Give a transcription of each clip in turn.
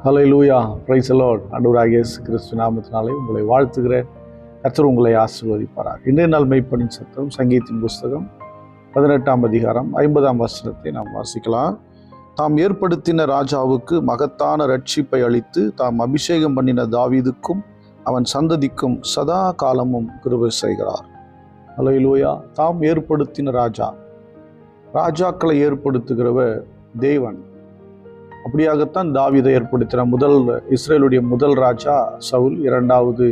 Hallelujah, praise the Lord. ஆண்டவராகிய இயேசு கிறிஸ்து நாமத்தினாலே உங்களை வாழ்த்துகிறேன். கர்த்தர் உங்களை ஆசீர்வதிப்பாராக. இன்றைய நாள் மெய்ப்பனின் சத்தம் சங்கீதத்தின் புஸ்தகம் 18ஆம் அதிகாரம் 50ஆம் வசனத்தை நாம் வாசிக்கலாம். தாம் ஏற்படுத்தின ராஜாவுக்கு மகத்தான ரட்சிப்பை அளித்து தாம் அபிஷேகம் பண்ணின தாவீதுக்கும் அவன் சந்ததிக்கும் சதா காலமும் கிருபை செய்கிறார். ஹல்லேலூயா. தாம் ஏற்படுத்தின ராஜாக்களை ஏற்படுத்துகிறவர் தேவன். அப்படியாகத்தான் தாவீதை ஏற்படுத்தின இஸ்ரேலுடைய முதல் ராஜா சவுல், இரண்டாவது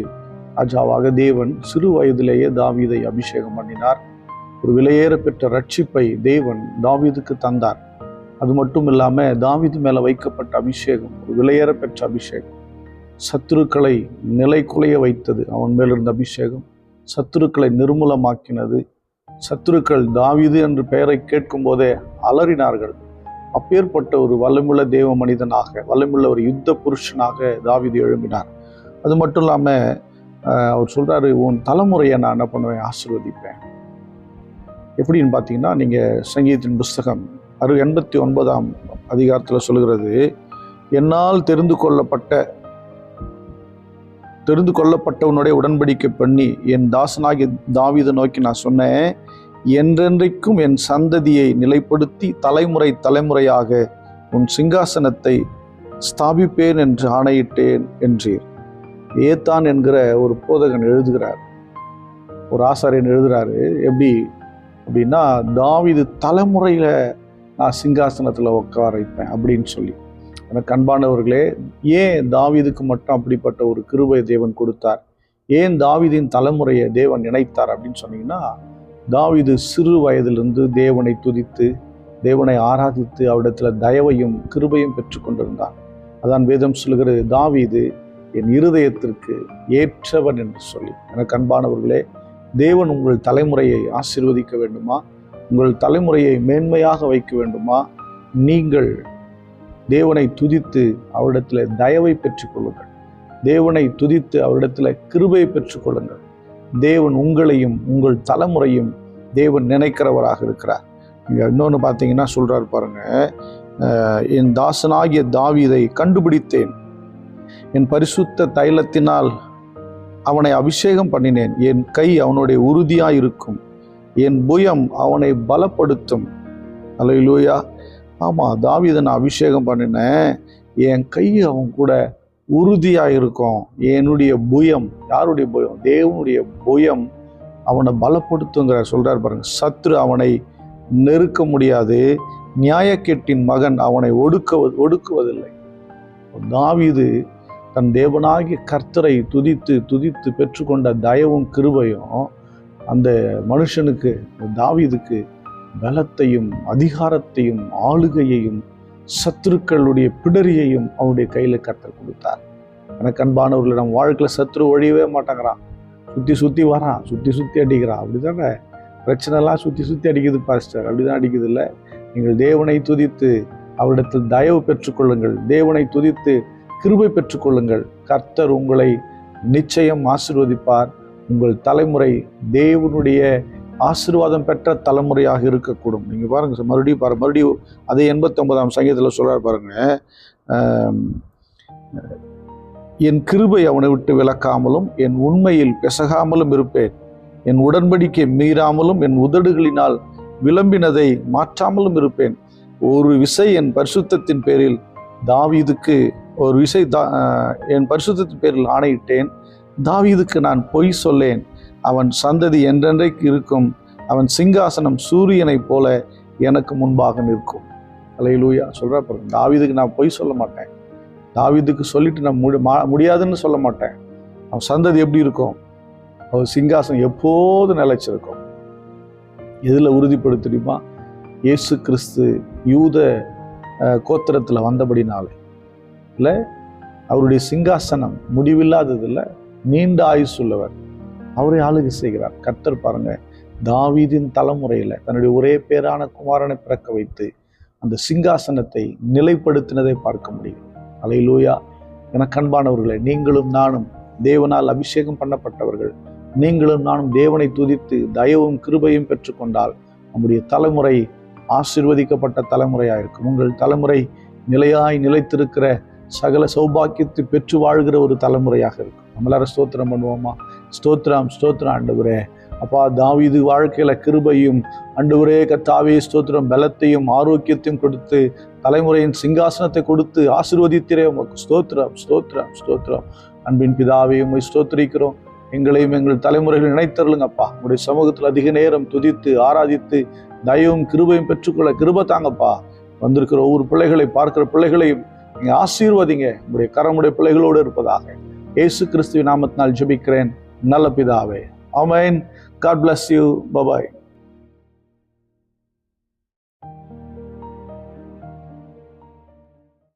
ராஜாவாக தேவன் சிறு வயதிலேயே தாவீதை அபிஷேகம் பண்ணினார். ஒரு விலையேற பெற்ற ரட்சிப்பை தேவன் தாவீதுக்கு தந்தார். அது மட்டும் இல்லாமல் தாவீது மேலே வைக்கப்பட்ட அபிஷேகம் ஒரு விலையேற பெற்ற அபிஷேகம். சத்துருக்களை நிலை குலைய வைத்தது அவன் மேலிருந்த அபிஷேகம். சத்துருக்களை நிர்மூலமாக்கினது. சத்துருக்கள் தாவீது என்று பெயரை கேட்கும் போதே அலறினார்கள். அப்பேற்பட்ட ஒரு வல்லமுள்ள தேவ மனிதனாக, வல்லமுள்ள ஒரு யுத்த புருஷனாக தாவீது எழும்பினார். அது மட்டும் இல்லாமல் அவர் சொல்கிறாரு, உன் தலைமுறையை நான் என்ன பண்ணுவேன், ஆசீர்வதிப்பேன். எப்படின்னு பார்த்தீங்கன்னா, நீங்கள் சங்கீதத்தின் புஸ்தகம் 89ஆம் அதிகாரத்தில் சொல்கிறது, என்னால் தெரிந்து கொள்ளப்பட்டவனுடைய உடன்படிக்கை பண்ணி என் தாசனாகிய தாவீதை நோக்கி நான் சொன்னேன், என்றென்றைக்கும் என் சந்ததியை நிலைப்படுத்தி தலைமுறை தலைமுறையாக உன் சிங்காசனத்தை ஸ்தாபிப்பேன் என்று ஆணையிட்டேன் என்றீர். ஏத்தான் என்கிற ஒரு போதகன் எழுதுகிறார், ஒரு ஆசாரியன் எழுதுகிறாரு. எப்படி அப்படின்னா, தாவீது தலைமுறையில் நான் சிங்காசனத்தில் உட்கார வைப்பேன் அப்படின்னு சொல்லி. எனக்கு அன்பானவர்களே, ஏன் தாவீதுக்கு மட்டும் அப்படிப்பட்ட ஒரு கிருபை தேவன் கொடுத்தார்? ஏன் தாவீதின் தலைமுறையை தேவன் நினைத்தார் அப்படின்னு சொன்னீங்கன்னா, தாவீது சிறு வயதிலிருந்து தேவனை துதித்து தேவனை ஆராதித்து அவரிடத்தில் தயவையும் கிருபையும் பெற்றுக்கொண்டிருந்தார். அதான் வேதம் சொல்கிறது, தாவீது என் இருதயத்திற்கு ஏற்றவன் என்று சொல்லி. எனக்கு அன்பானவர்களே, தேவன் உங்கள் தலைமுறையை ஆசீர்வதிக்க வேண்டுமா? உங்கள் தலைமுறையை மேன்மையாக வைக்க வேண்டுமா? நீங்கள் தேவனை துதித்து அவரிடத்தில் தயவை பெற்றுக்கொள்ளுங்கள். தேவனை துதித்து அவரிடத்தில் கிருபையை பெற்றுக்கொள்ளுங்கள். தேவன் உங்களையும் உங்கள் தலைமுறையும் தேவன் நினைக்கிறவராக இருக்கிறார். நீங்கள் இன்னொன்று பார்த்தீங்கன்னா சொல்கிறார் பாருங்க, என் தாசனாகிய தாவீதை கண்டுபிடித்தேன், என் பரிசுத்த தைலத்தினால் அவனை அபிஷேகம் பண்ணினேன், என் கை அவனுடைய உறுதியாக இருக்கும், என் புயம் அவனை பலப்படுத்தும். அல்லேலூயா. ஆமாம், தாவீதை நான் அபிஷேகம் பண்ணினேன், என் கை அவன் கூட உறுதியாக இருக்கும். என்னுடைய புயம், யாருடைய புயம்? தேவனுடைய புயம் அவனை பலப்படுத்துங்கிற சொல்கிறார் பாருங்க. சத்ரு அவனை நெருக்க முடியாது, நியாயக்கேட்டின் மகன் அவனை ஒடுக்குவதில்லை. தாவீது தன் தேவனாகிய கர்த்தரை துதித்து துதித்து பெற்றுக்கொண்ட தயவும் கிருபையும் அந்த மனுஷனுக்கு, தாவீதுக்கு பலத்தையும் அதிகாரத்தையும் ஆளுகையையும் சத்துருக்களுடைய பிடரியையும் அவனுடைய கையில் கர்த்தர் கொடுத்தார். எனக்கு அன்பானவர்கள், நம்ம வாழ்க்கையில் சத்ரு ஒழியவே மாட்டேங்கிறான். சுற்றி சுற்றி வரான், சுற்றி அடிக்கிறான். அப்படிதானே பிரச்சனைலாம் சுற்றி அடிக்குது பாஸ்டர், அப்படிதான் அடிக்குது இல்லை? நீங்கள் தேவனை துதித்து அவரிடத்தில் தயவு பெற்றுக்கொள்ளுங்கள். தேவனை துதித்து கிருபை பெற்றுக்கொள்ளுங்கள். கர்த்தர் உங்களை நிச்சயம் ஆசீர்வதிப்பார். உங்கள் தலைமுறை தேவனுடைய ஆசீர்வாதம் பெற்ற தலைமுறையாக இருக்கக்கூடும். நீங்கள் பாருங்கள், மறுபடியும் அதே 89ஆம் சங்கீதத்தில் சொல்கிறார் பாருங்க, என் கிருபை அவனை விட்டு விலக்காமலும் என் உண்மையில் பெசகாமலும் இருப்பேன், என் உடன்படிக்கை மீறாமலும் என் உதடுகளினால் விளம்பினதை மாற்றாமலும் இருப்பேன். ஒரு விசை என் பரிசுத்தத்தின் பேரில் தாவீதுக்கு என் பரிசுத்தத்தின் பேரில் ஆணையிட்டேன், தாவீதுக்கு நான் பொய் சொல்லேன், அவன் சந்ததி என்றென்றைக்கு இருக்கும், அவன் சிங்காசனம் சூரியனை போல எனக்கு முன்பாக நிற்கும். அல்லேலூயா. சொல்கிறா பாருங்க, தாவீதுக்கு நான் பொய் சொல்ல மாட்டேன். தாவீதுக்கு சொல்லிட்டு நான் முடியாதுன்னு சொல்ல மாட்டேன். அவன் சந்ததி எப்படி இருக்கும்? அவன் சிங்காசனம் எப்போது நிலைச்சிருக்கும். எதில் உறுதிப்படுத்திடுமா? இயேசு கிறிஸ்து யூத கோத்திரத்தில் வந்தபடினாலே இல்லை, அவருடைய சிங்காசனம் முடிவில்லாததில்லை, நீண்ட ஆயுசு உள்ளவர். அவரை ஆளுகை செய்கிறார். கர்த்தர் பாருங்க, தாவீதின் தலைமுறையில் தன்னுடைய ஒரே பேரான குமாரனை பிறக்க வைத்து அந்த சிங்காசனத்தை நிலைப்படுத்தினதை பார்க்க முடியும். அல்லேலூயா. எனக்கு அன்பானவர்களே, நீங்களும் நானும் தேவனால் அபிஷேகம் பண்ணப்பட்டவர்கள். நீங்களும் நானும் தேவனை துதித்து தயவும் கிருபையும் பெற்றுக்கொண்டால் நம்முடைய தலைமுறை ஆசீர்வதிக்கப்பட்ட தலைமுறையாக இருக்கும். உங்கள் தலைமுறை நிலைத்திருக்கிற சகல சௌபாக்கியத்தை பெற்று வாழ்கிற ஒரு தலைமுறையாக இருக்கும். நம்மளாரும் ஸ்தோத்திரம் பண்ணுவோமா? ஸ்தோத்திரம் ஸ்தோத்திரம் ஆண்டவரே. அப்பா, தாவீது வாழ்க்கையில கிருபையும் ஆண்டவரே கர்த்தாவே ஸ்தோத்திரம் பலத்தையும் ஆரோக்கியத்தையும் கொடுத்து தலைமுறையின் சிங்காசனத்தை கொடுத்து ஆசீர்வதித்திரே. உமக்கு ஸ்தோத்திரம் ஸ்தோத்திரம் ஸ்தோத்திரம். அன்பின் பிதாவே, உம்மை ஸ்தோத்திரிக்கிறோம். எங்களையும் எங்கள் தலைமுறைகள் நினைத்தருளுங்கப்பா. உங்களுடைய சமூகத்தில் அதிக நேரம் துதித்து ஆராதித்து தயவும் கிருபையும் பெற்றுக்கொள்ள கிருபை தாங்கப்பா. வந்திருக்கிற ஒவ்வொரு பிள்ளைகளை பார்க்கிற பிள்ளைகளையும் நீங்க ஆசீர்வதிங்க. உங்களுடைய கரமுடைய பிள்ளைகளோடு இருப்பதாக இயேசு கிறிஸ்துவின் நாமத்தினால் ஜெபிக்கிறேன் நல்ல பிதாவே. ஆமென். God bless you. Bye-bye.